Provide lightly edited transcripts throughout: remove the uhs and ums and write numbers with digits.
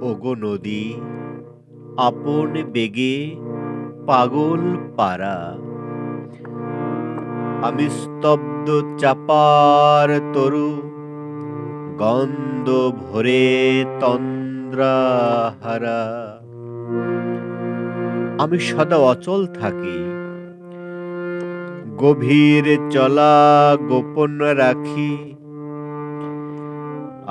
ওগো নদী, আপন বেগে পাগল পারা, আমি স্তব্ধ চাপার তরু, গন্ধ ভরে তন্দ্রাহারা। আমি সদা অচল থাকি, গভীর চলা গোপন রাখি,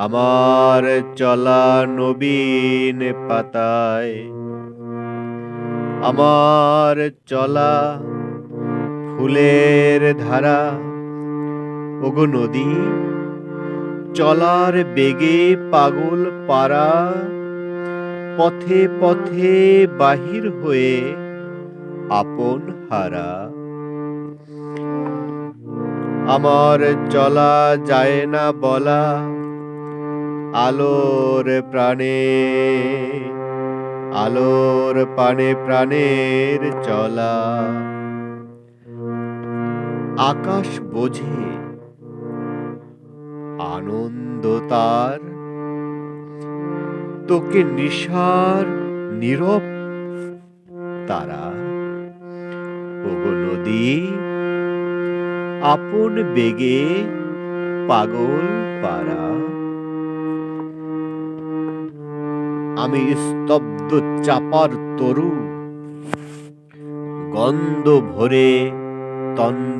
আমার চলা নবীন পাতায়, আমার চলা ফুলের ধারা। ওগো নদী, চলার বেগে পাগল পারা, পথে পথে বাহির হয়ে আপন হারা। আমার চলা যায় না বলা, আলোর প্রাণে, আলোর পানে প্রাণের চলা। আকাশ বোঝে আনন্দ তার, তোকে নিশার নীরব তারা। ওগো নদী, আপন বেগে পাগল পারা, আমি স্তব্ধ চাপার তরু, গন্ধ ভরে তন্দ্রা।